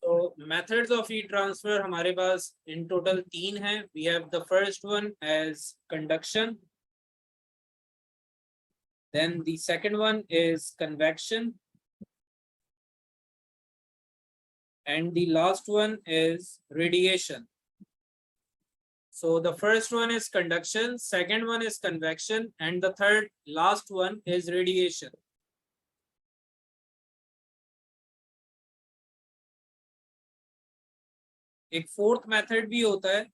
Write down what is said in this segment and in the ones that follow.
So methods of heat transfer हमारे पास in total 3 हैं. We have the first one as conduction. Then the second one is convection. And the last one is radiation. So the first one is conduction, second one is convection, and the third last one is radiation. एक fourth method भी होता है.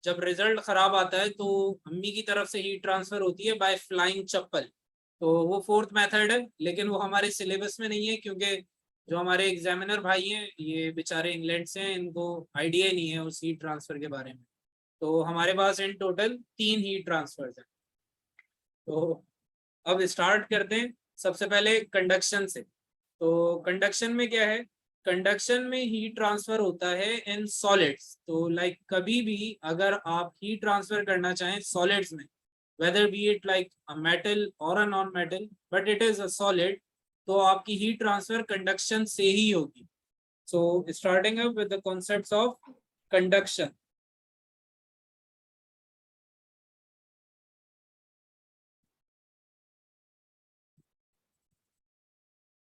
जब result खराब आता है तो अम्मी की तरफ से हीट ट्रांसफर होती है बाय फ्लाइंग चप्पल. तो वो फोर्थ मेथड है, लेकिन वो हमारे सिलेबस में नहीं है क्योंकि जो हमारे एग्जामिनर भाई हैं ये बेचारे इंग्लैंड से हैं, इनको आइडिया नहीं है उस हीट ट्रांसफर के बारे में. तो हमारे पास इन टोटल 3 हीट ट्रांसफर्स हैं. तो अब स्टार्ट करते हैं सबसे पहले कंडक्शन से. तो कंडक्शन में क्या है, कंडक्शन में हीट ट्रांसफर होता है इन सॉलिड्स. तो लाइक कभी भी अगर आप हीट ट्रांसफर करना चाहें सॉलिड्स में, whether be it like a metal और a non metal, but it is a solid, तो आपकी हीट ट्रांसफर कंडक्शन से ही होगी. So starting up with the concepts of conduction.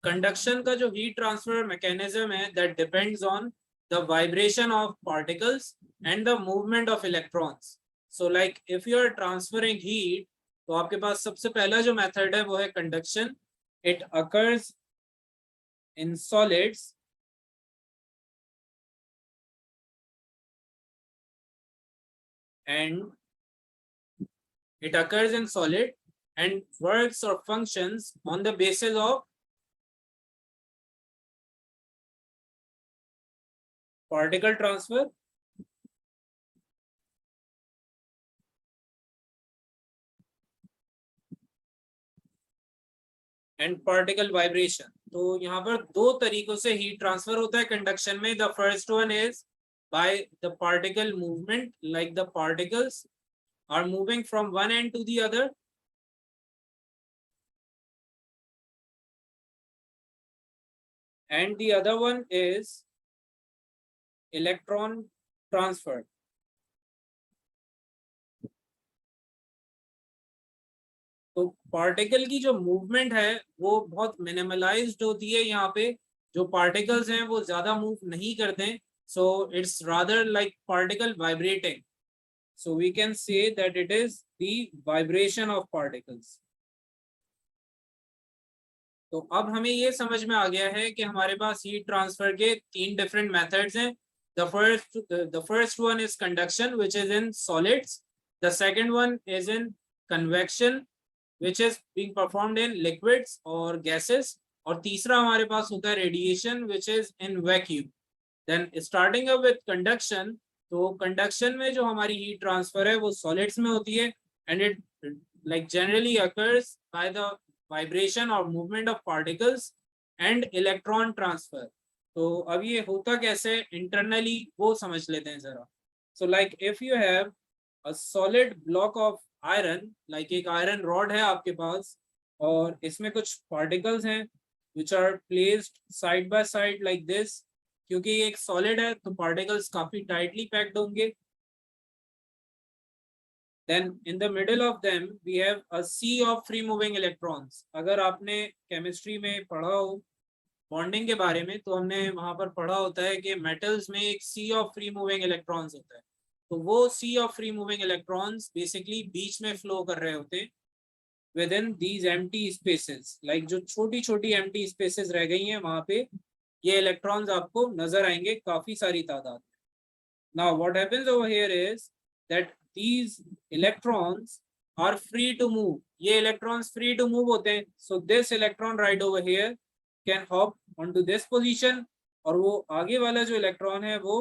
Conduction का जो हीट ट्रांसफर मैकेनिज्म है that depends on the vibration of particles and the movement of electrons. So like if you are transferring heat, तो आपके पास सबसे पहला जो method है वो है conduction. It occurs in solids and it occurs in solid and works or functions on the basis of particle transfer and particle vibration. तो यहाँ पर दो तरीकों से हीट ट्रांसफर होता है कंडक्शन में. The first one is by the particle movement, like the particles are moving from one end to the other. And the other one is electron transfer. तो पार्टिकल की जो मूवमेंट है वो बहुत मिनिमलाइज्ड होती है. यहाँ पे जो पार्टिकल्स हैं वो ज्यादा मूव नहीं करते हैं. So it's rather like particle vibrating. So we can say that it is the vibration of particles. तो अब हमें ये समझ में आ गया है कि हमारे पास हीट ट्रांसफर के 3 डिफरेंट मेथड्स हैं. The first one is conduction, which is in solids. The second one is in convection, which is being performed in liquids or gases. और तीसरा हमारे पास होता है radiation, which is in vacuum. Then starting up with conduction, तो conduction में जो हमारी heat transfer है वो solids में होती है and it like generally occurs by the vibration or movement of particles and electron transfer. तो अब ये होता कैसे इंटरनली वो समझ लेते हैं जरा. So like if you have a solid block of iron, like एक आयरन रॉड है आपके पास और इसमें कुछ पार्टिकल्स हैं which are placed side by side like this. क्योंकि ये एक सॉलिड है तो पार्टिकल्स काफी टाइटली पैक्ड होंगे. Then in the middle of them we have a sea of free moving electrons. अगर आपने केमिस्ट्री में पढ़ा हो बॉन्डिंग के बारे में तो हमने वहां पर पढ़ा होता है कि मेटल्स में एक sea of free moving electrons होता है. तो वो sea of free moving electrons basically बीच में फ्लो कर रहे होते हैं within these empty spaces. Like जो छोटी छोटी एम्प्टी स्पेसेस रह गई हैं वहां पे ये इलेक्ट्रॉन्स आपको नजर आएंगे काफी सारी तादाद में. Now what happens over here is that these electrons are free to move. ये electrons free to move होते हैं. So this electron right over here can hop onto this position और वो आगे वाला जो electron है वो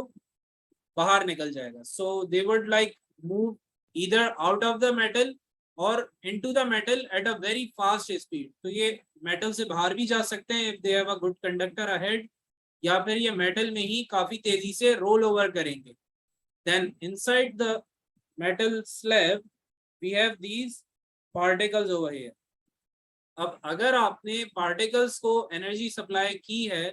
बाहर निकल जाएगा. So they would like move either out of the metal or into the metal at a very fast speed. तो ये metal से बाहर भी जा सकते हैं if they have a good conductor ahead, या फिर ये metal में ही काफी तेजी से roll over करेंगे. Then inside the metal slab we have these particles over here. अब अगर आपने particles को energy supply की है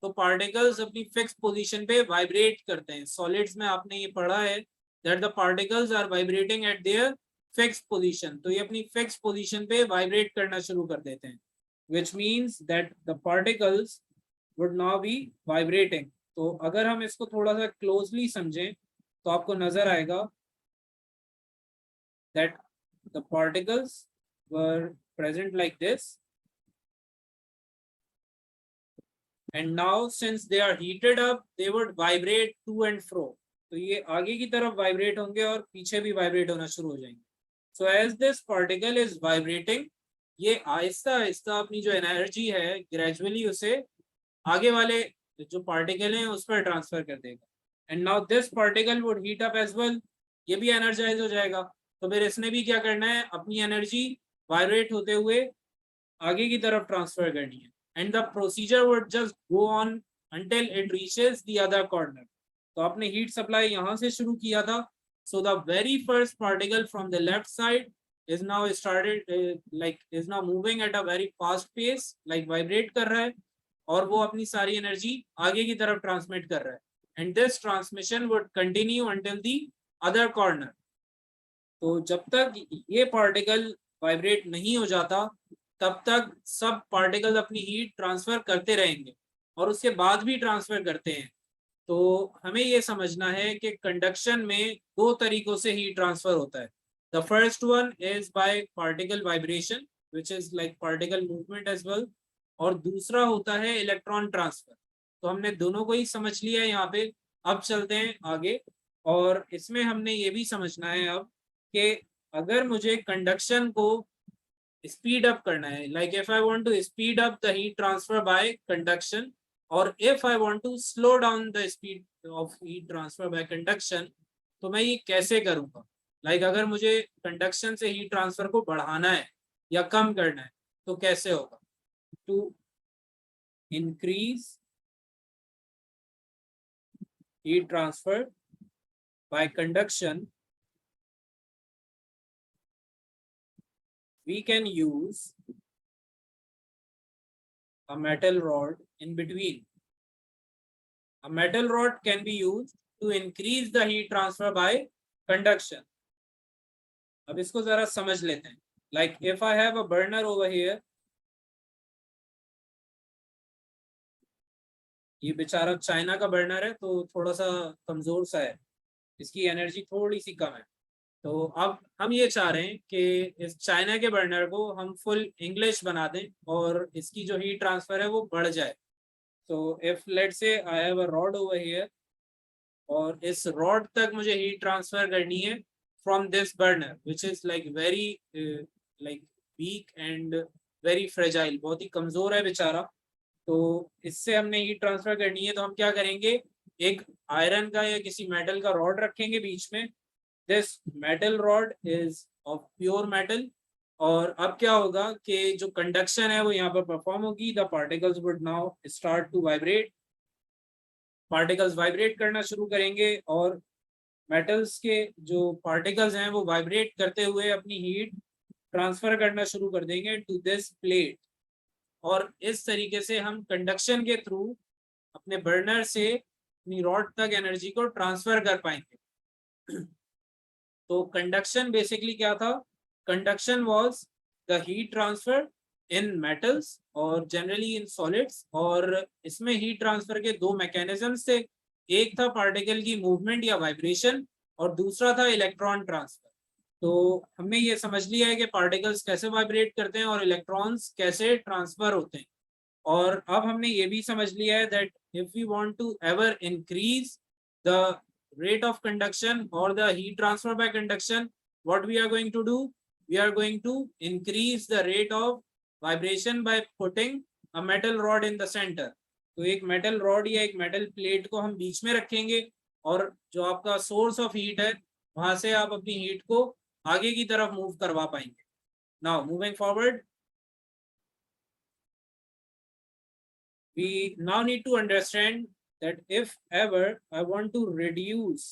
तो पार्टिकल्स अपनी फिक्स पोजीशन पे वाइब्रेट करते हैं। सॉलिड्स में आपने ये पढ़ा है that the particles are vibrating at their fix position, तो ये अपनी फिक्स पोजीशन पे वाइब्रेट करना शुरू कर देते हैं, which means that the particles would now be vibrating। तो अगर हम इसको थोड़ा सा क्लोजली समझें तो आपको नजर आएगा that the particles were present like this, and now since they are heated up they would vibrate to and fro। तो ये आगे की तरफ वाइब्रेट होंगे और पीछे भी वाइब्रेट होना शुरू हो जाएंगे। So as this particle is vibrating, ये आहिस्ता आहिस्ता अपनी जो एनर्जी है ग्रेजुअली उसे आगे वाले जो पार्टिकल हैं उस पर ट्रांसफर कर देगा। And now this particle would heat up as well, ये भी एनर्जाइज हो जाएगा। तो फिर इसने भी क्या करना है, अपनी एनर्जी वाइब्रेट होते हुए आगे की तरफ ट्रांसफर करनी है। And the procedure would just go on until it reaches the other corner। तो आपने हीट सप्लाई यहाँ से शुरू किया था। So the very first particle from the left side is now started is now moving at a very fast pace, like vibrate कर रहा है और वो अपनी सारी एनर्जी आगे की तरफ ट्रांसमिट कर रहा है। And this transmission would continue until the other corner. तो जब तक ये पार्टिकल वाइब्रेट नहीं हो जाता तब तक सब पार्टिकल अपनी हीट ट्रांसफर करते रहेंगे और उसके बाद भी ट्रांसफर करते हैं। तो हमें ये समझना है कि कंडक्शन में दो तरीकों से हीट ट्रांसफर होता है। The first one is by particle vibration which is like particle movement as well, और दूसरा होता है इलेक्ट्रॉन ट्रांसफर। तो हमने दोनों को ही समझ लिया है यहाँ पे। अब चलते हैं आगे और इसमें हमने ये भी समझना है अब कि अगर मुझे कंडक्शन को स्पीड अप करना है, like if I want to speed up the heat transfer by conduction, और if I want to slow down the speed of heat transfer by conduction, तो मैं ये कैसे करूंगा। लाइक अगर मुझे कंडक्शन से हीट ट्रांसफर को बढ़ाना है या कम करना है तो कैसे होगा। To increase heat transfer by conduction, we can use a metal rod in between। A metal rod can be used to increase the heat transfer by conduction। अब इसको जरा समझ लेते हैं। Like if I have a burner over here, ये बेचारा China का burner है तो थोड़ा सा कमजोर सा है, इसकी एनर्जी थोड़ी सी कम है। तो अब हम ये चाह रहे हैं कि इस चाइना के बर्नर को हम फुल इंग्लिश बना दें और इसकी जो हीट ट्रांसफर है वो बढ़ जाए। तो if let's say I have a rod over here और इस रॉड तक मुझे हीट ट्रांसफर करनी है from this burner which is like very like weak and very fragile, बहुत ही कमजोर है बेचारा। तो इससे हमने हीट ट्रांसफर करनी है तो हम क्या करेंगे, एक आयरन का या किसी मेटल का रॉड रखेंगे बीच में। This metal rod is of pure metal, और अब क्या होगा कि जो कंडक्शन है वो यहाँ पर परफॉर्म होगी। The particles would now start to vibrate, particles vibrate करना शुरू करेंगे और मेटल्स के जो पार्टिकल्स हैं वो वाइब्रेट करते हुए अपनी हीट ट्रांसफर करना शुरू कर देंगे टू दिस प्लेट। और इस तरीके से हम कंडक्शन के थ्रू अपने बर्नर से अपनी रॉड तक एनर्जी को ट्रांसफर कर पाएंगे। तो कंडक्शन बेसिकली क्या था, conduction was the heat transfer in metals और जनरली इन सॉलिड्स, और इसमें हीट ट्रांसफर के दो मैकेनिज्म्स थे। एक था पार्टिकल की मूवमेंट या वाइब्रेशन और दूसरा था इलेक्ट्रॉन ट्रांसफर। तो हमने ये समझ लिया है कि पार्टिकल्स कैसे वाइब्रेट करते हैं और इलेक्ट्रॉन्स कैसे ट्रांसफर होते हैं। और अब हमने ये भी समझ लिया है that if we want to ever increase the rate of conduction or the heat transfer by conduction, what we are going to do, we are going to increase the rate of vibration by putting a metal rod in the center। तो एक metal rod या एक metal plate को हम बीच में रखेंगे और जो आपका सोर्स ऑफ हीट है वहां से आप अपनी हीट को आगे की तरफ मूव करवा पाएंगे। Now moving forward, we now need to understand that if ever I want to reduce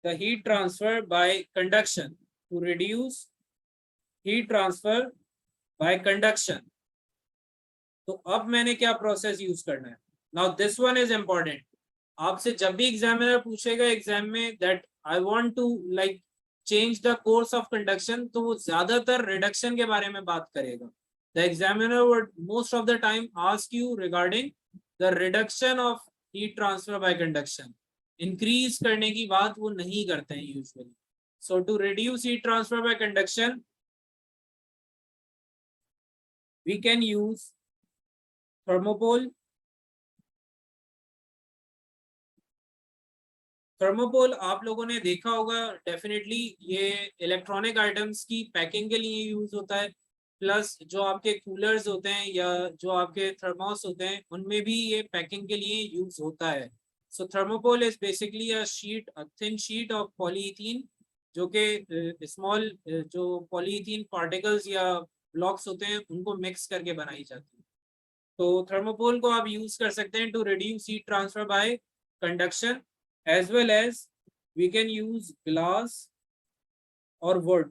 the heat transfer by conduction, to reduce heat transfer by conduction, तो अब मैंने क्या प्रोसेस यूज करना है? Now this one is important. आपसे जब भी examiner पूछेगा एग्जाम में that I want to like change the course of conduction, तो वो ज्यादातर रिडक्शन के बारे में बात करेगा। The examiner would most of the time ask you regarding the reduction of heat transfer by conduction. Increase करने की बात वो नहीं करते हैं usually. So to reduce heat transfer by conduction we can use thermopole। Thermopol आप लोगों ने देखा होगा डेफिनेटली, ये इलेक्ट्रॉनिक आइटम्स की पैकिंग के लिए यूज होता है। प्लस जो आपके कूलर्स होते हैं या जो आपके थर्मोस होते हैं उनमें भी ये पैकिंग के लिए यूज होता है। So thermopol is basically a sheet, a thin sheet of polyethylene, जो कि स्मॉल जो पॉलीइथीन पार्टिकल्स या ब्लॉक्स होते हैं उनको मिक्स करके बनाई जाती है। तो थर्मोपोल को आप यूज कर सकते हैं to reduce heat transfer by conduction, as well as we can use glass और wood।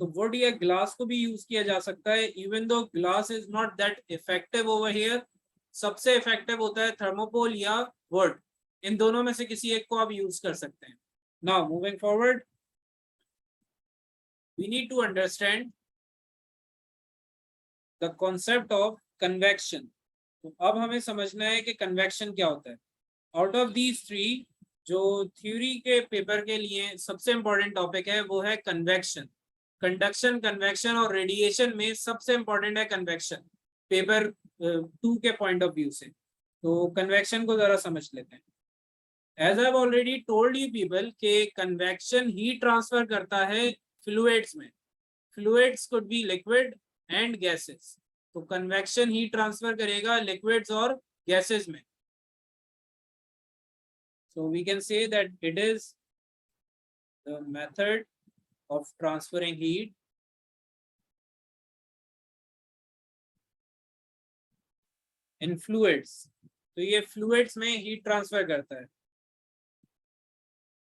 तो wood या glass को भी यूज किया जा सकता है, even though glass is not that effective over here। सबसे इफेक्टिव होता है थर्मोपोल या wood। इन दोनों में से किसी एक को आप यूज कर सकते हैं। Now moving forward, we need to understand the concept of convection। तो अब हमें समझना है कि कन्वेक्शन क्या होता है। आउट ऑफ दीज थ्री, जो थ्योरी के पेपर के लिए सबसे इंपॉर्टेंट टॉपिक है वो है कन्वेक्शन। कंडक्शन, कन्वेक्शन और रेडिएशन में सबसे इंपॉर्टेंट है कन्वेक्शन, पेपर 2 के पॉइंट ऑफ व्यू से। तो कन्वेक्शन को जरा समझ लेते हैं। As I have already told you people के कन्वेक्शन हीट ट्रांसफर करता है फ्लूइड्स में। Fluids could be liquid and gases. तो कन्वेक्शन हीट ट्रांसफर करेगा लिक्विड्स और गैसेस में। So we can say that it is the method of transferring heat in fluids। तो ये fluids में heat transfer करता है।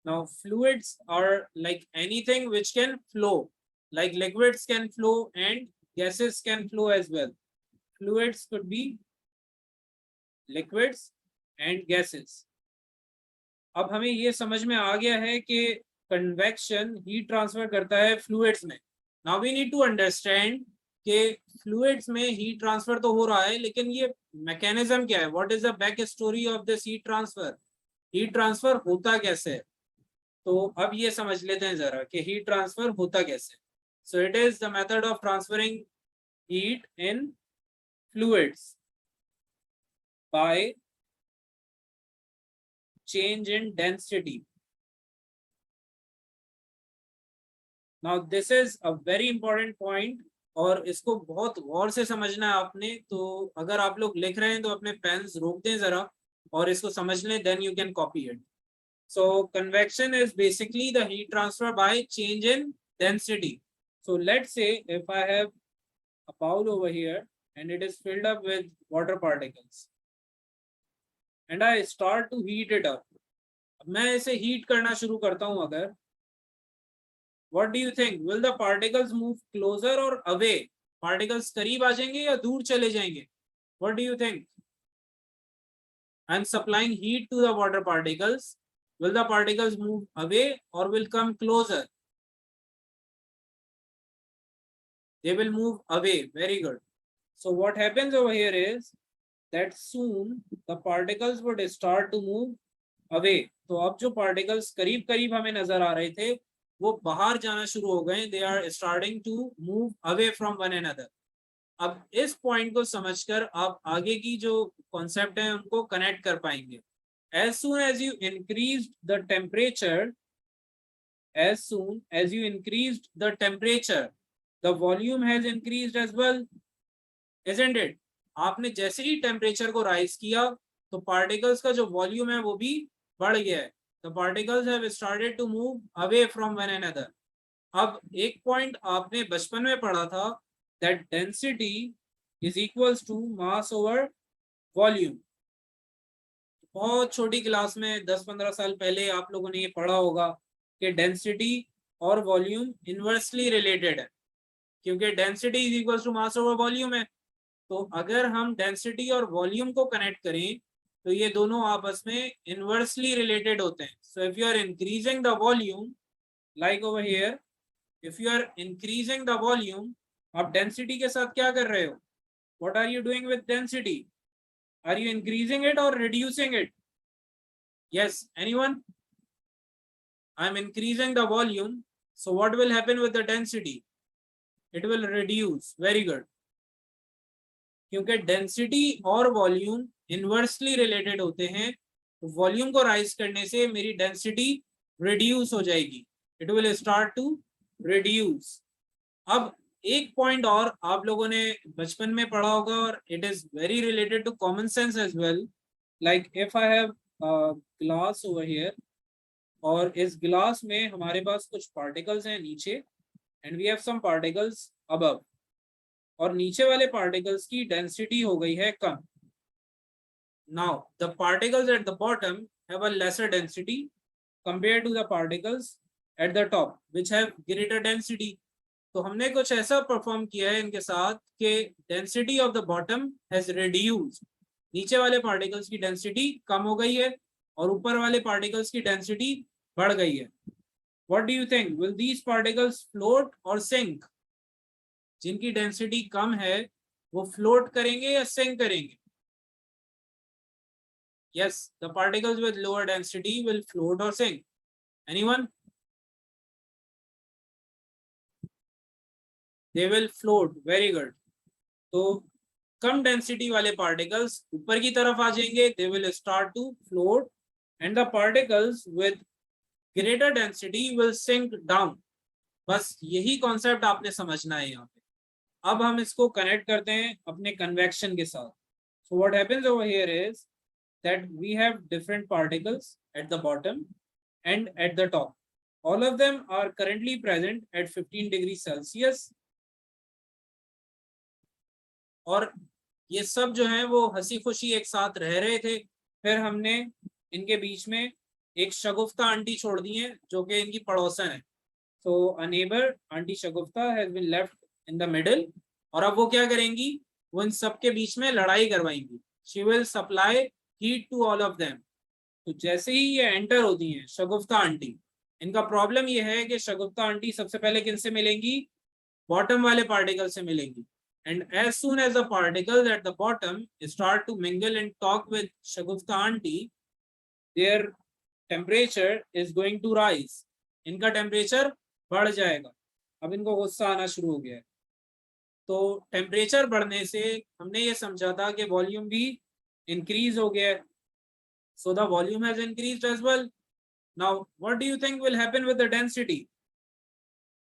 Now fluids are like anything which can flow, like liquids can flow and gases can flow as well। Fluids could be liquids and gases। अब हमें ये समझ में आ गया है कि कन्वेक्शन हीट ट्रांसफर करता है फ्लूइड्स में। Now we need to understand कि फ्लूइड्स में हीट ट्रांसफर तो हो रहा है, लेकिन ये मैकेनिज्म क्या है, what is the back story of this heat transfer. Heat transfer होता कैसे है? तो अब ये समझ लेते हैं जरा कि हीट ट्रांसफर होता कैसे। So it is the method of transferring heat in fluids by change in density। Now this is a very important point और इसको बहुत गौर से समझना है आपने। तो अगर आप लोग लिख रहे हैं तो अपने पेन्स रोक दें जरा और इसको समझ लें, then you can copy it। So convection is basically the heat transfer by change in density। So let's say if I have a bowl over here and it is filled up with water particles and I start to heat it up। मैं इसे heat करना शुरू करता हूं अगर, what do you think, will the particles move closer or away? particles करीब आ जाएंगे या दूर चले जाएंगे? what do you think? I'm supplying heat to the water particles, will the particles move away or will come closer? They will move away। very good। so what happens over here is that soon the particles would start to move away। तो अब जो particles करीब करीब हमें नजर आ रहे थे वो बाहर जाना शुरू हो गए। they are starting to move away from one another। अब इस पॉइंट को समझकर आप आगे की जो कॉन्सेप्ट है उनको कनेक्ट कर पाएंगे। as soon as you increased the temperature, as soon as you increased the temperature, the volume has increased as well, isn't it? आपने जैसे ही टेम्परेचर को राइज किया तो पार्टिकल्स का जो वॉल्यूम है वो भी बढ़ गया है। The particles have started to move away from one another। अब एक पॉइंट आपने बचपन में पढ़ा था that density is equals to mass over volume। बहुत छोटी क्लास में 10-15 साल पहले आप लोगों ने ये पढ़ा होगा कि डेंसिटी और वॉल्यूम इनवर्सली रिलेटेड है, क्योंकि density is equal to mass over volume है। तो अगर हम डेंसिटी और वॉल्यूम को कनेक्ट करें तो ये दोनों आपस में इनवर्सली रिलेटेड होते हैं. So if you are increasing the volume, like over here, if you are increasing the volume, आप डेंसिटी के साथ क्या कर रहे हो? What are you doing with density? Are you increasing it or reducing it? Yes, anyone? I am increasing the volume, so what will happen with the density? It will reduce. Very good. क्योंकि density और volume inversely related होते हैं, तो volume को rise करने से मेरी density reduce हो जाएगी. It will start to reduce. अब एक पॉइंट और आप लोगों ने बचपन में पढ़ा होगा, और it is very related to common sense as well. Like if I have glass over here, और इस ग्लास में हमारे पास कुछ पार्टिकल्स हैं नीचे, and we have some particles above, और नीचे वाले पार्टिकल्स की डेंसिटी हो गई है कम. Now the particles at the bottom have a lesser density compare to the particles at the top which have greater density. तो हमने कुछ ऐसा परफॉर्म किया है इनके साथ कि density of the bottom has reduced. नीचे वाले पार्टिकल्स की डेंसिटी कम हो गई है और ऊपर वाले पार्टिकल्स की डेंसिटी बढ़ गई है. What do you think? Will these particles float or sink? जिनकी डेंसिटी कम है वो फ्लोट करेंगे या सिंक करेंगे? Yes, the particles with lower density will float or sink. Anyone? They will float. Very good. तो कम डेंसिटी वाले पार्टिकल्स ऊपर की तरफ आ जाएंगे. They will start to float, and the particles with greater density will sink down. बस यही concept आपने समझना है यहाँ पे. अब हम इसको कनेक्ट करते हैं अपने कन्वेक्शन के साथ. So what happens over here is that we have different particles at the bottom and at the top. All of them are currently present at 15 degrees Celsius. और ये सब जो है वो हंसी खुशी एक साथ रह रहे थे. फिर हमने इनके बीच में एक शगुफ्ता आंटी छोड़ दी है जो कि इनकी पड़ोसन है. So a neighbor, aunty Shagufta, has been left in the middle. और अब वो क्या करेंगी? वो इन सबके बीच में लड़ाई करवाएंगी. She will supply heat to all of them. तो जैसे ही ये एंटर होती हैं शगुफ्ता आंटी, इनका प्रॉब्लम ये है कि शगुफ्ता आंटी सबसे पहले किनसे मिलेंगी? बॉटम वाले पार्टिकल से मिलेंगी. And as soon as the particles at the bottom start to mingle and talk with Shagufta aunty, their temperature is going to rise. इनका टेम्परेचर बढ़ जाएगा. अब इनको गुस्सा आना शुरू हो गया है. तो टेम्परेचर बढ़ने से हमने ये समझा था कि वॉल्यूम भी इंक्रीज हो गया है. So the volume has increased as well. Now what do you think will happen with the density?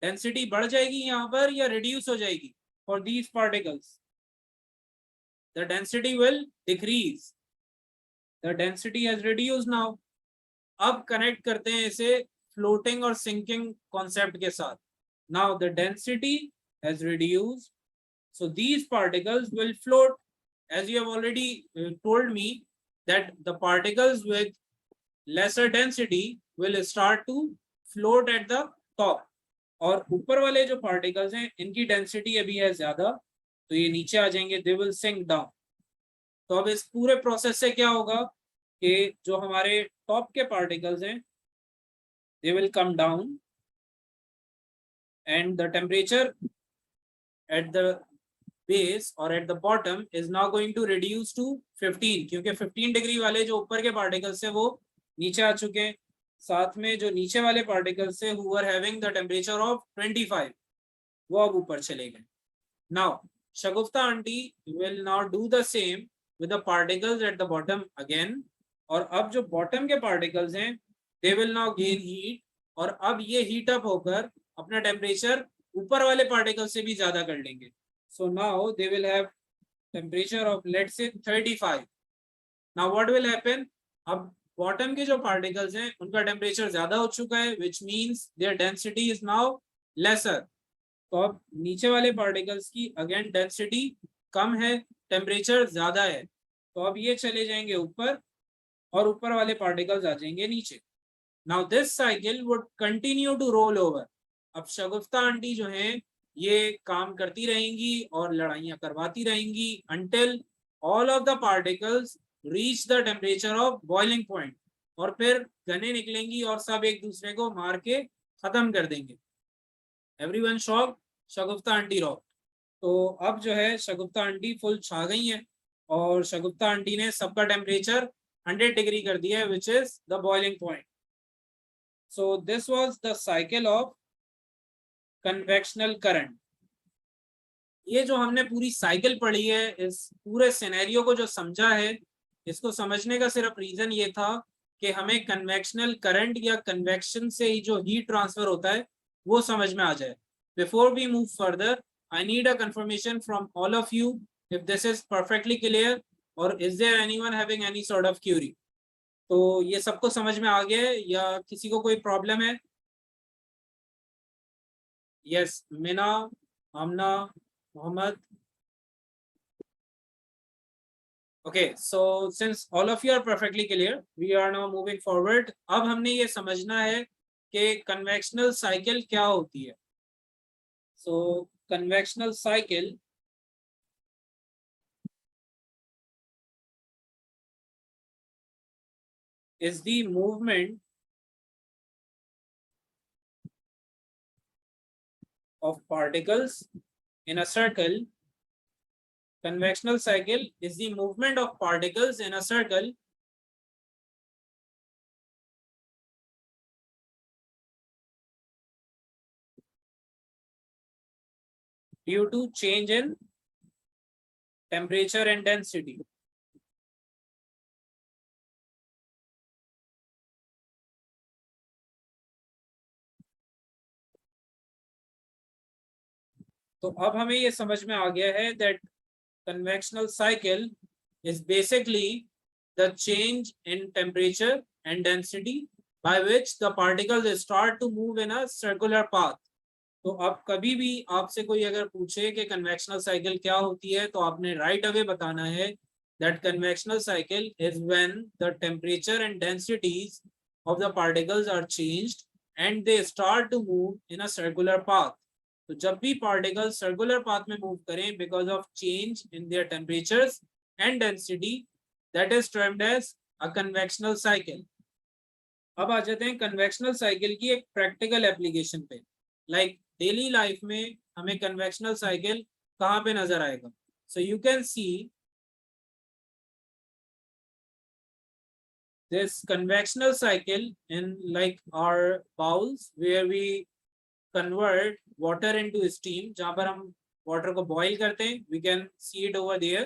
Density बढ़ जाएगी यहाँ पर या रिड्यूस हो जाएगी? For these particles, the density will decrease. The density has reduced now. अब connect करते हैं इसे floating और sinking concept के साथ. Now the density has reduced, so these particles will float. As you have already told me that the particles with lesser density will start to float at the top. और ऊपर वाले जो particles हैं इनकी density अभी है ज्यादा, तो ये नीचे आ जाएंगे. They will sink down. तो अब इस पूरे प्रोसेस से क्या होगा कि जो हमारे टॉप के पार्टिकल्स हैं they will come down and the temperature at the base or at the bottom is now going to reduce to 15, क्योंकि 15 डिग्री वाले जो ऊपर के पार्टिकल्स हैं वो नीचे आ चुके हैं. साथ में जो नीचे वाले पार्टिकल्स से who were having the temperature of 25, वो अब ऊपर चले गए. Now Shagufta aunty will now do the same with the particles at the bottom again. और अब जो बॉटम के पार्टिकल्स हैं they will now gain heat, और अब ये हीट अप होकर अपना टेम्परेचर ऊपर वाले पार्टिकल से भी ज्यादा कर लेंगे. So now they will have temperature of let's say 35. Now what will happen? अब बॉटम के जो पार्टिकल्स हैं उनका टेम्परेचर ज्यादा हो चुका है, which means their density is now lesser. तो अब नीचे वाले पार्टिकल्स की अगेन डेंसिटी कम है, टेम्परेचर ज्यादा है, तो अब ये चले जाएंगे ऊपर और ऊपर वाले पार्टिकल्स आ जाएंगे नीचे. Now this cycle would continue to roll over. अब शगुफ्ता आंटी जो है ये काम करती रहेंगी और लड़ाइयां करवाती रहेंगी until all of the particles reach the temperature of boiling point, और फिर गनें निकलेंगी और सब एक दूसरे को मार के खत्म कर देंगे। एवरीवन शॉक, शगुफ्ता आंटी रॉक। तो अब जो है शगुफ्ता आंटी फुल छा गई हैं और शगुफ्ता आंटी ने सबका टेम्परेचर 100 डिग्री कर दिया है, which is the boiling point. So this was the cycle of convectional current. ये जो हमने पूरी साइकिल पढ़ी है, इस पूरे सिनेरियो को जो समझा है, इसको समझने का सिर्फ रीजन ये था कि हमें कन्वेक्शनल करंट या कन्वेक्शन से ही जो हीट ट्रांसफर होता है वो समझ में आ जाए। Before we move further, I need a confirmation from all of you if this is perfectly clear, और is there anyone having any sort of query. तो ये सबको समझ में आ गया है या किसी को कोई प्रॉब्लम है? Yes, Meena, Amna, Mohammad. Okay, so since all of you are perfectly clear, we are now moving forward. अब हमने ये समझना है कि convectional cycle क्या होती है। So convectional cycle is the movement of particles in a circle. Convectional cycle is the movement of particles in a circle due to change in temperature and density. तो अब हमें ये समझ में आ गया है that convectional cycle is basically the change in temperature and density by which the particles start to move in a circular path. तो अब कभी भी आपसे कोई अगर पूछे कि कन्वेक्शनल साइकिल क्या होती है, तो आपने राइट अवे बताना है that convectional cycle is when the temperature and densities of the particles are changed and they start to move in a circular path. तो जब भी पार्टिकल सर्कुलर पाथ में मूव करें because of change in their temperatures and density, that is termed as a convectional cycle. अब आ जाते हैं convectional cycle की एक प्रैक्टिकल एप्लीकेशन पे। लाइक डेली लाइफ में हमें कन्वेक्शनल साइकिल कहाँ पे नजर आएगा? So you can see this convectional cycle in like our bowls where we convert water into steam, जहाँ पर हम water को boil करते हैं, we can see it over there.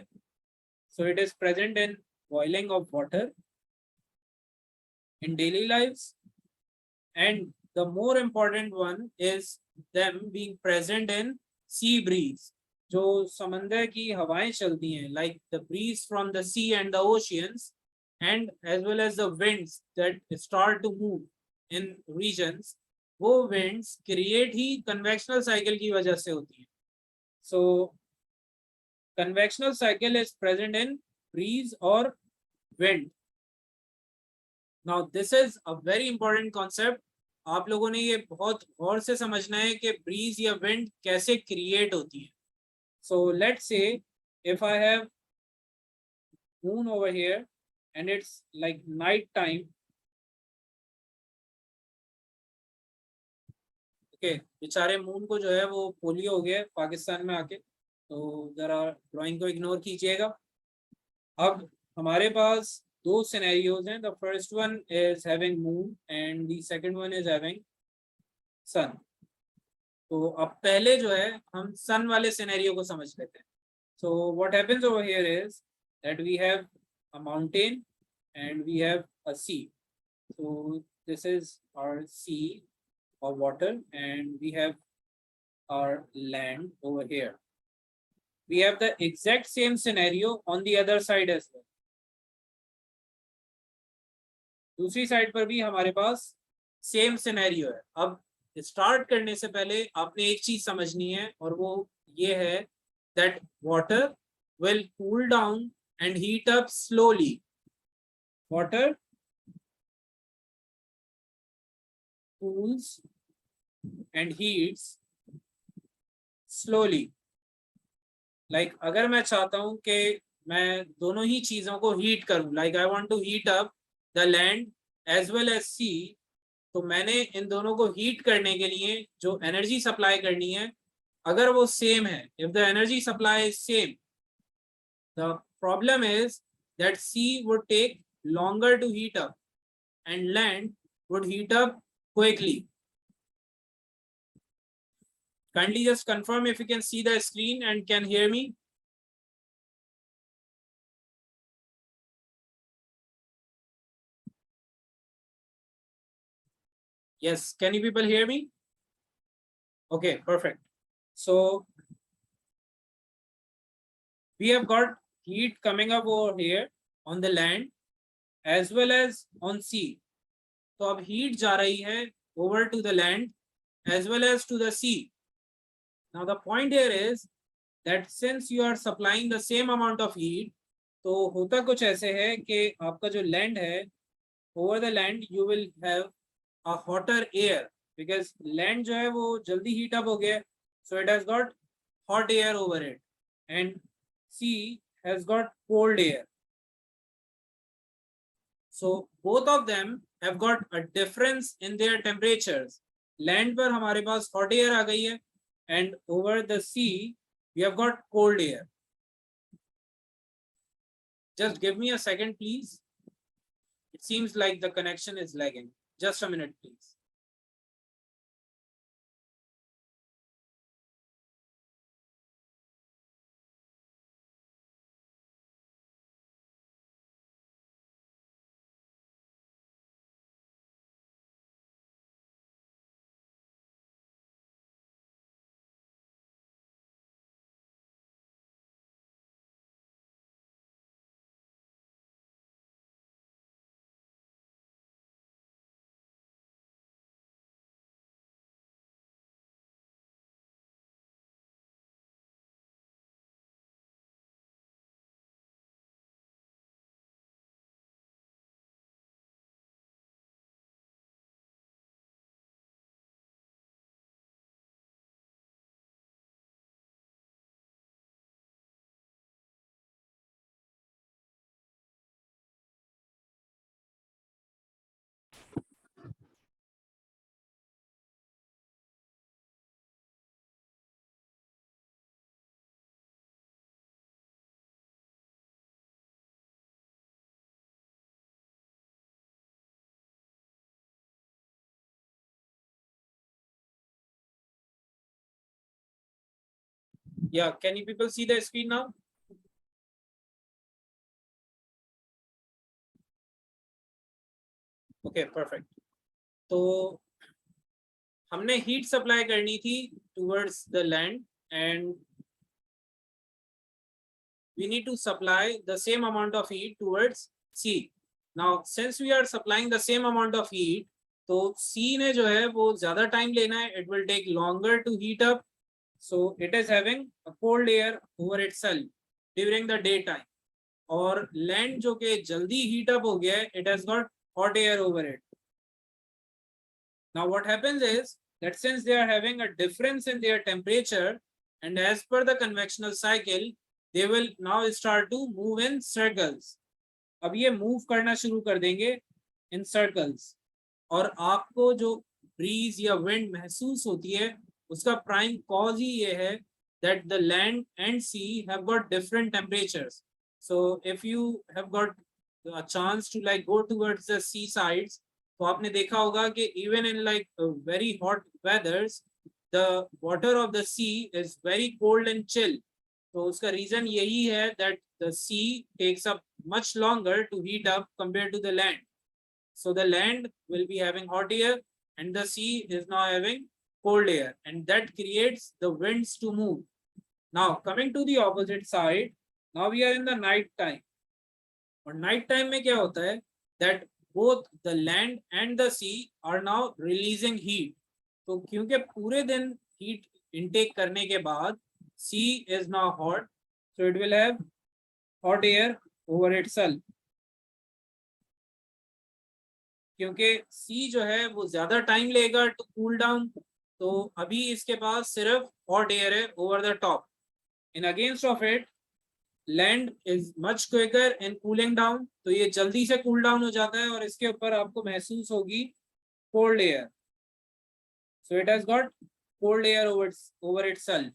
So it is present in boiling of water in daily lives, and the more important one is them being present in sea breeze. जो समंदर की हवाएं चलती हैं, like the breeze from the sea and the oceans, and as well as the winds that start to move in regions, वो winds create ही convectional cycle की वजह से होती हैं। So convectional cycle is present in breeze or wind. Now this is a very important concept. आप लोगों ने ये बहुत गौर से समझना है कि ब्रीज या विंड कैसे क्रिएट होती है। So let's say if I have moon over here and it's like night time. Okay, बेचारे मून को जो है वो पोलियो हो गया पाकिस्तान में आके, तो जरा ड्राइंग को इग्नोर कीजिएगा। अब हमारे पास दो सिनेरियोज हैं। The first one is having moon and the second one is having sun. तो अब पहले जो है हम सन वाले सिनेरियो को समझ लेते हैं। So what happens over here is that we have a mountain and we have a sea. So this is our sea or water, and we have our land over here. We have the exact same scenario on the other side as well. दूसरी side पर भी हमारे पास same scenario है। अब start करने से पहले आपने एक चीज समझनी है, और वो ये है that water will cool down and heat up slowly. Water cools and heats slowly. Like अगर मैं चाहता हूँ कि मैं दोनों ही चीजों को हीट करूँ, like I want to heat up the land as well as sea, तो मैंने इन दोनों को हीट करने के लिए जो एनर्जी सप्लाई करनी है, अगर वो सेम है, if the energy supply is same, the problem is that sea would take longer to heat up and land would heat up quickly. Kindly just confirm if you can see the screen and can hear me. Yes, can you people hear me? Okay, perfect. So we have got heat coming up over here on the land as well as on sea. तो अब heat जा रही है over to the land as well as to the sea. Now the point here is that since you are supplying the same amount of heat, तो होता कुछ ऐसे है कि आपका जो land है, over the land you will have a hotter air because land जो है वो जल्दी heat up हो गया, so it has got hot air over it, and sea has got cold air. So both of them have got a difference in their temperatures. Land पर हमारे पास hot air आ गई है, and over the sea we have got cold air. Just give me a second, please. It seems like the connection is lagging. Just a minute, please. Yeah, can you people see the screen now? Okay, perfect. तो हमने heat supply करनी थी towards the land, and we need to supply the same amount of heat towards sea. Now, since we are supplying the same amount of heat, तो sea ने जो है वो ज़्यादा time लेना है. It will take longer to heat up. So it is having a cold air over itself during the daytime. और land जो कि जल्दी heat up हो गया है, it has got hot air over it. Now what happens is that since they are having a difference in their temperature, and as per the convectional cycle, they will now start to move in circles. अब ये move करना शुरू कर देंगे in circles, और आपको जो breeze या wind महसूस होती है, उसका prime cause ही ये है that the land and sea have got different temperatures. So if you have got a chance to like go towards the sea sides, तो आपने देखा होगा कि even in like very hot weathers, the water of the sea is very cold and chill. तो उसका reason यही है that the sea takes up much longer to heat up compared to the land. So the land will be having hot air and the sea is now having cold air, and that creates the winds to move. Now coming to the opposite side, now we are in the night time. और night time में क्या होता है that both the land and the sea are now releasing heat. तो क्योंकि पूरे दिन heat intake करने के बाद sea is now hot, so it will have hot air over itself. क्योंकि sea जो है वो ज्यादा टाइम लेगा to cool down, तो अभी इसके पास सिर्फ हॉट एयर है over the top. In against of it land is much quicker in cooling down. तो ये जल्दी से कूल डाउन हो जाता है और इसके ऊपर आपको महसूस होगी cold air. So it has got cold air over itself.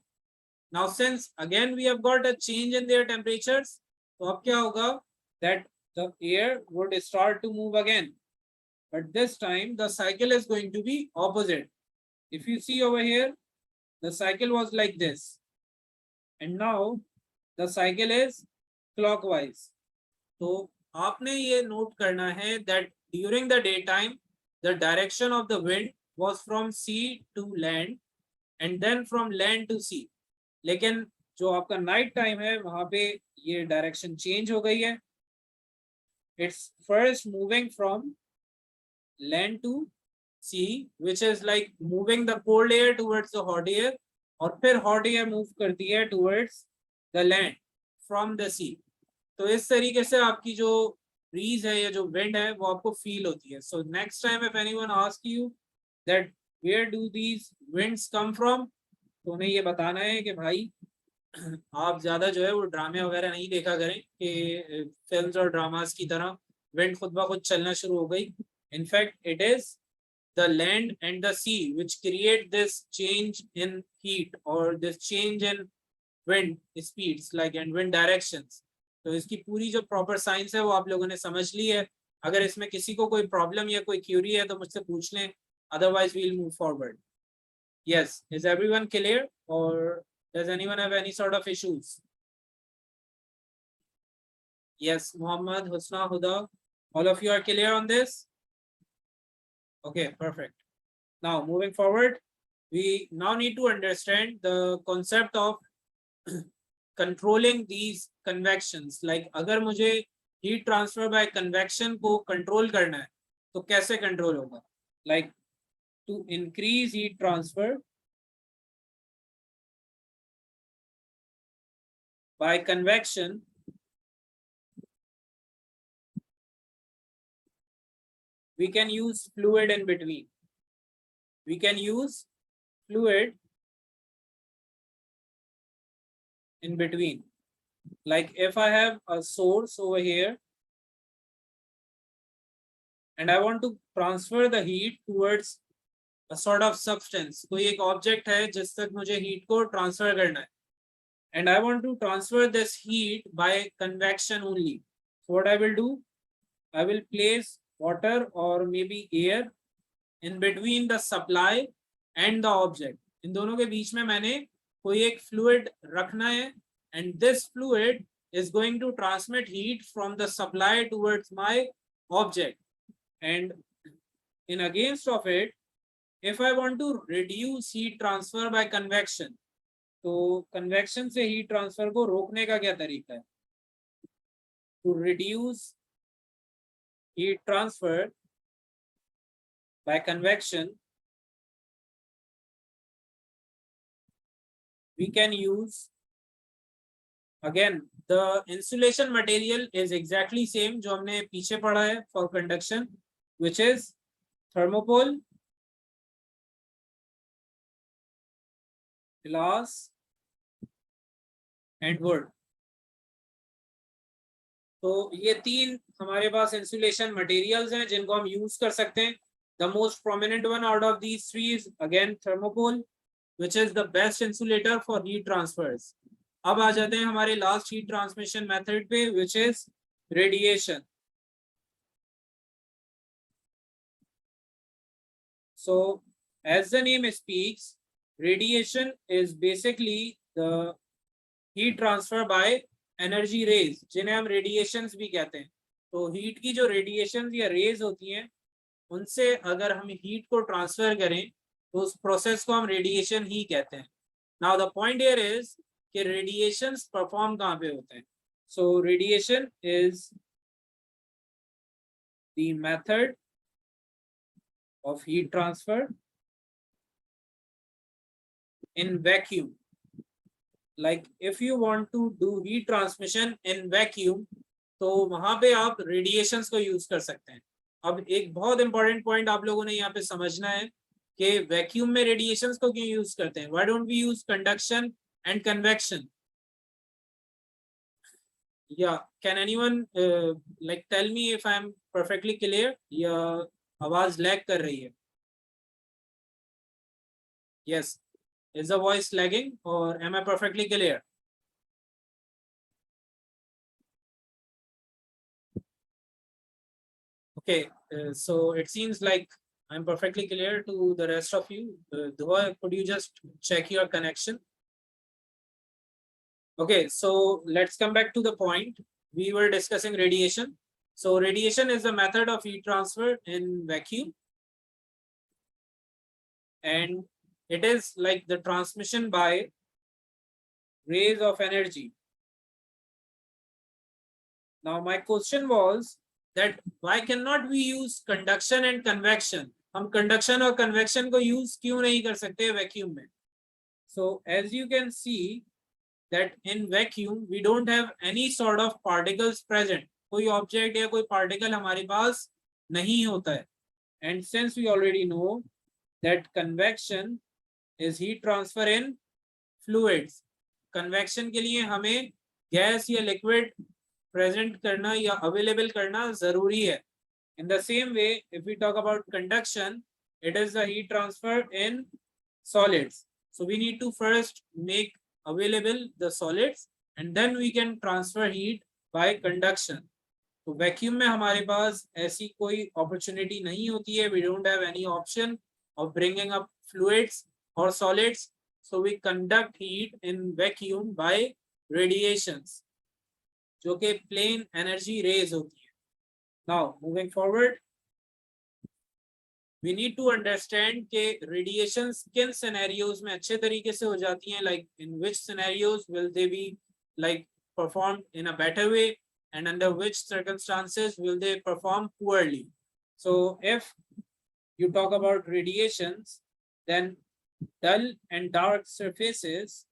Now since again we have got a change in their temperatures, तो अब क्या होगा that the air would start to move again, but this time the cycle is going to be opposite. If you see over here, the cycle was like this, and now the cycle is clockwise. तो आपने ये note करना है that during the daytime the direction of the wind was from sea to land and then from land to sea. लेकिन जो आपका night time है वहां पे ये डायरेक्शन चेंज हो गई है. It's first moving from land to sea which is like moving the cold air towards the hot air, और फिर हॉट एयर मूव करती है towards the land from the sea. तो इस तरीके से आपकी जो ब्रीज है या जो विंड है वो आपको फील होती है. So next time if anyone ask you that where do these winds come from, तो उन्हें ये बताना है कि भाई आप ज्यादा जो है वो ड्रामे वगैरह नहीं देखा करें कि फिल्म्स और ड्रामास की तरह विंड खुद ब खुद चलना शुरू हो गई. In fact it is the land and the sea which create this change in heat और this change in wind speeds like and wind directions. तो इसकी पूरी जो प्रॉपर साइंस है वो आप लोगों ने समझ ली है. अगर इसमें किसी को कोई प्रॉब्लम या कोई क्यूरी है तो मुझसे पूछ लें, otherwise we'll move forward. Yes, is everyone clear or does anyone have any sort of issues? Yes, Muhammad, Husna, Huda, all of you are clear on this? Okay, perfect. Now moving forward, we now need to understand the concept of controlling these convections. Like अगर मुझे heat transfer by convection को control करना है तो कैसे control होगा? Like to increase heat transfer by convection, we can use fluid in between. We can use fluid in between. Like if I have a source over here and I want to transfer the heat towards a sort of substance, कोई एक object है जिस तक मुझे heat को transfer करना है, and I want to transfer this heat by convection only. So what I will do, I will place water or maybe air in between the supply and the object. इन दोनों के बीच में मैंने कोई एक fluid रखना है, and this fluid is going to transmit heat from the supply towards my object. And in against of it, if I want to reduce heat transfer by convection, तो convection से heat transfer को रोकने का क्या तरीका है? To reduce heat transfer by convection, we can use, again the insulation material is exactly same जो हमने पीछे पढ़ा है for conduction, which is thermopole, glass and wood. तो ये तीन हमारे पास इंसुलेशन मटेरियल्स हैं जिनको हम यूज कर सकते हैं. The most prominent one out of these three is again thermopole, which is the best insulator for heat transfers. अब आ जाते हैं हमारे लास्ट हीट ट्रांसमिशन मेथड पे, which is radiation. So as the name speaks, radiation is basically the heat transfer by energy rays, जिन्हें हम radiations भी कहते हैं. तो हीट की जो रेडिएशन या रेज होती हैं उनसे अगर हम हीट को ट्रांसफर करें तो उस प्रोसेस को हम रेडिएशन ही कहते हैं. Now the point here is कि रेडिएशंस परफॉर्म कहाँ पे होते हैं. So radiation is the method of heat transfer in vacuum. Like if you want to do heat transmission in vacuum, तो वहां पे आप रेडिएशंस को यूज कर सकते हैं. अब एक बहुत इंपॉर्टेंट पॉइंट आप लोगों ने यहाँ पे समझना है कि वैक्यूम में रेडिएशंस को क्यों यूज करते हैं? Why don't we use conduction and convection? या can anyone like tell me if I am perfectly clear या आवाज लैग कर रही है? Yes, is the voice lagging और am I perfectly clear? Okay, so it seems like I'm perfectly clear to the rest of you. Dua, could you just check your connection? Okay, so let's come back to the point. We were discussing radiation. So radiation is a method of heat transfer in vacuum. And it is like the transmission by rays of energy. Now my question was that why cannot we use conduction and convection? हम conduction और convection को use क्यों नहीं कर सकते vacuum में? So as you can see that in vacuum we don't have any sort of particles present. कोई object या कोई particle हमारे पास नहीं होता है. And since we already know that convection is heat transfer in fluids. Convection के लिए हमें gas या liquid present करना या available करना जरूरी है. In the same way, if we talk about conduction, it is the heat transfer in solids. So we need to first make available the solids and then we can transfer heat by conduction. तो vacuum में हमारे पास ऐसी कोई opportunity नहीं होती है. We don't have any option of bringing up fluids or solids. So we conduct heat in vacuum by radiations, जो कि plain energy rays होती है. Now moving forward, we need to understand कि radiations किन scenarios में अच्छे तरीके से हो जाती हैं, like in which scenarios will they be like performed in a better way and under which circumstances will they perform poorly. So if you talk about radiations, then dull and dark surfaces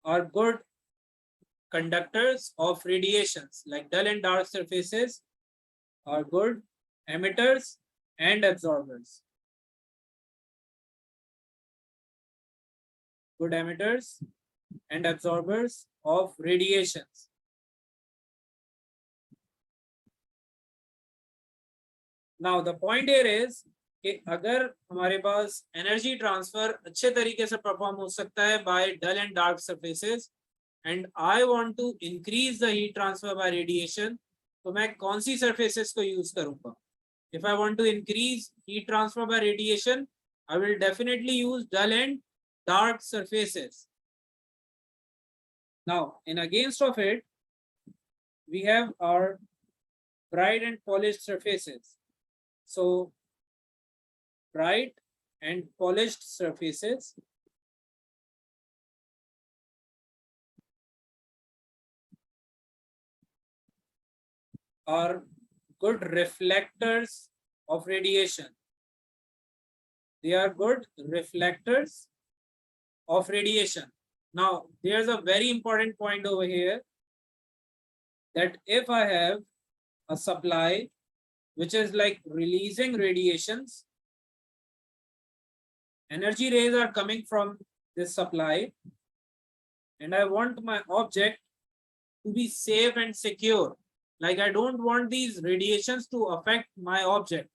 are good conductors of radiations. Like dull and dark surfaces are good emitters and absorbers. Good emitters and absorbers of radiations. Now the point here is कि अगर हमारे पास energy transfer अच्छे तरीके से perform हो सकता है by dull and dark surfaces and I want to increase the heat transfer by radiation, तो मैं कौन सी सरफेसेस को यूज करूंगा? If I want to increase heat transfer by radiation, I will definitely use dull and dark surfaces. Now in against of it, we have our bright and polished surfaces. So bright and polished surfaces are good reflectors of radiation. They are good reflectors of radiation. Now there's a very important point over here, that if I have a supply which is like releasing radiations, energy rays are coming from this supply, and I want my object to be safe and secure. Like I don't want these radiations to affect my object.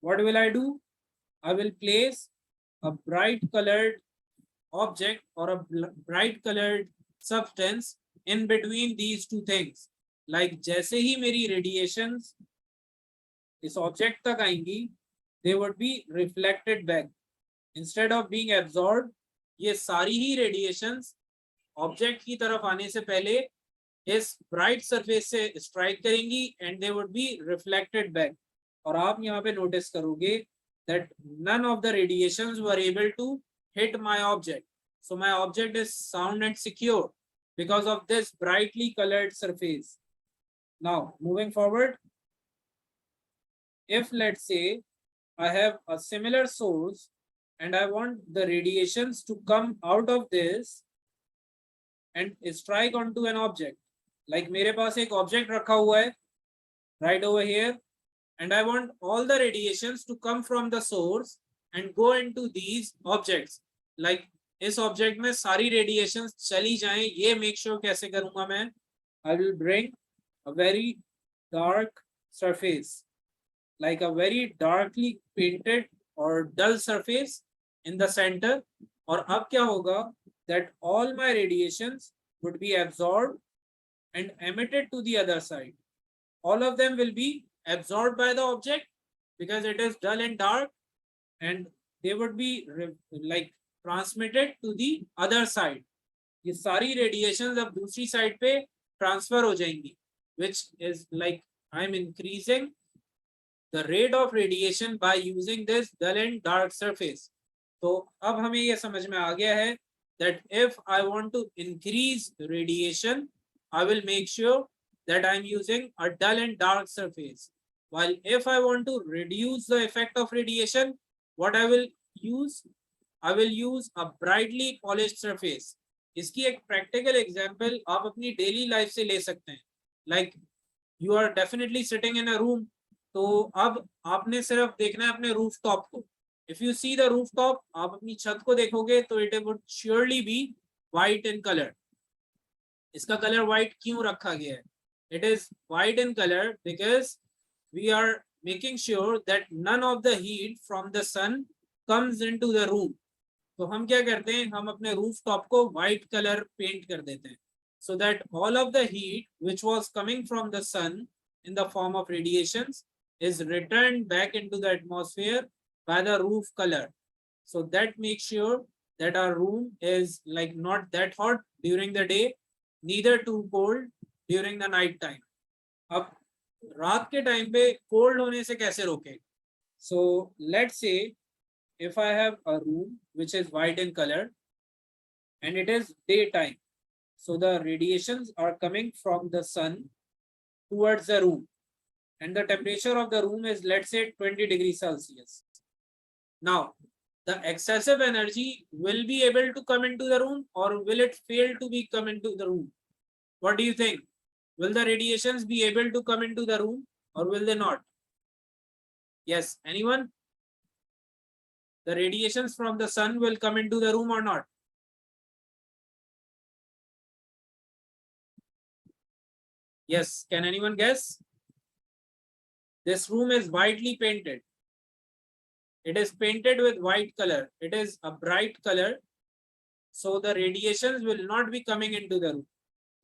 What will I do? I will place a bright colored object or a bright colored substance in between these two things. Like जैसे ही मेरी radiations इस object तक आएंगी, they would be reflected back. Instead of being absorbed, ये सारी ही radiations object की तरफ आने से पहले इस bright surface से strike करेंगी and they would be reflected back. और आप यहाँ पे notice करोगे that none of the radiations were able to hit my object. So my object is sound and secure because of this brightly colored surface. Now moving forward, if let's say I have a similar source and I want the radiations to come out of this and strike onto an object. Like मेरे पास एक object रखा हुआ है, right over here, and I want all the radiations to come from the source and go into these objects. Like इस object में सारी radiations चली जाएं, ये make sure कैसे करूंगा मैं? I will bring a very dark surface, like a very darkly painted or dull surface in the center. और अब क्या होगा? That all my radiations would be absorbed and emitted to the other side. All of them will be absorbed by the object because it is dull and dark, and they would be like transmitted to the other side. ये सारी radiations अब दूसरी side पे transfer हो जाएंगी, which is like I'm increasing the rate of radiation by using this dull and dark surface. तो अब हमें ये समझ में आ गया है that if I want to increase radiation, I will make sure that I'm using a dull and dark surface. While if I want to reduce the effect of radiation, what I will use? I will use a brightly polished surface. इसकी एक practical example आप अपनी daily life से ले सकते हैं. Like you are definitely sitting in a room, तो अब आपने सिर्फ देखना है अपने rooftop को. If you see the rooftop, आप अपनी छत को देखोगे तो it would surely be white in color. इसका color white क्यों रखा गया है? It is white in color because we are making sure that none of the heat from the sun comes into the room. तो हम क्या करते हैं? हम अपने rooftop को white color paint कर देते हैं, so that all of the heat which was coming from the sun in the form of radiations is returned back into the atmosphere by the roof color. So that makes sure that our room is like not that hot during the day, neither too cold during the night time. अब रात के time पे cold होने से कैसे रोके? So let's say if I have a room which is white in color and it is daytime, so the radiations are coming from the sun towards the room, and the temperature of the room is, let's say, 20 degrees Celsius. Now, the excessive energy will be able to come into the room, or will it fail to be come into the room? What do you think? Will the radiations be able to come into the room, or will they not? Yes, anyone? The radiations from the sun will come into the room or not? Yes, can anyone guess? This room is whitely painted. It is painted with white color. It is a bright color, so the radiations will not be coming into the room.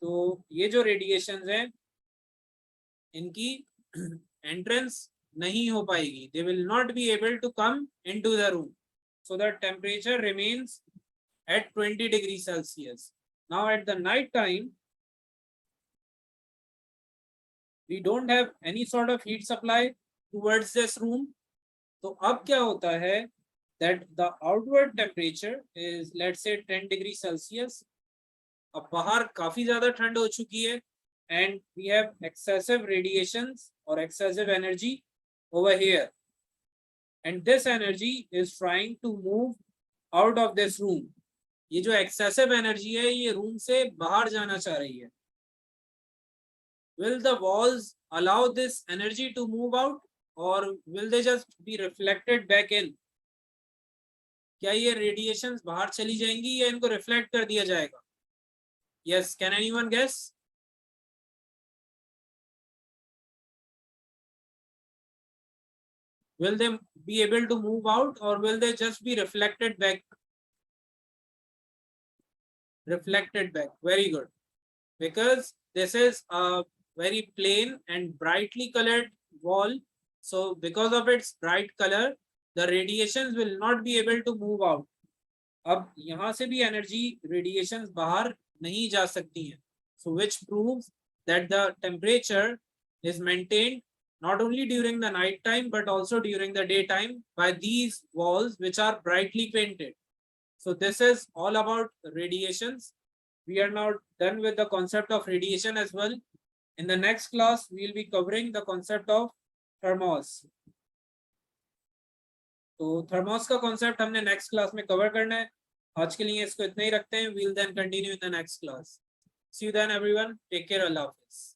तो ये जो radiations हैं, इनकी entrance नहीं हो पाएगी. They will not be able to come into the room. So the temperature remains at 20 degrees Celsius. Now at the night time, we don't have any sort of heat supply towards this room. तो अब क्या होता है? That the outward temperature is, let's say, 10 degrees Celsius. अब बाहर काफी ज्यादा ठंड हो चुकी है, and we have excessive radiations or excessive energy over here, and this energy is trying to move out of this room. ये जो excessive energy है, ये room से बाहर जाना चाह रही है. Will the walls allow this energy to move out, or will they just be reflected back in? क्या ये radiations बाहर चली जाएंगी या इनको reflect कर दिया जाएगा? Yes, can anyone guess? Will they be able to move out, or will they just be reflected back? Reflected back. Very good. Because this is a very plain and brightly colored wall. So because of its bright color, the radiations will not be able to move out. अब यहाँ से भी energy radiations बाहर नहीं जा सकती हैं. So which proves that the temperature is maintained not only during the night time but also during the daytime by these walls which are brightly painted. So this is all about radiations. We are now done with the concept of radiation as well. In the next class, we will be covering the concept of thermos. तो thermos का concept हमने next class में cover करना है. आज के लिए इसको इतना ही रखते हैं. We'll then continue in the next class. See you then everyone. Take care. Allah Hafiz.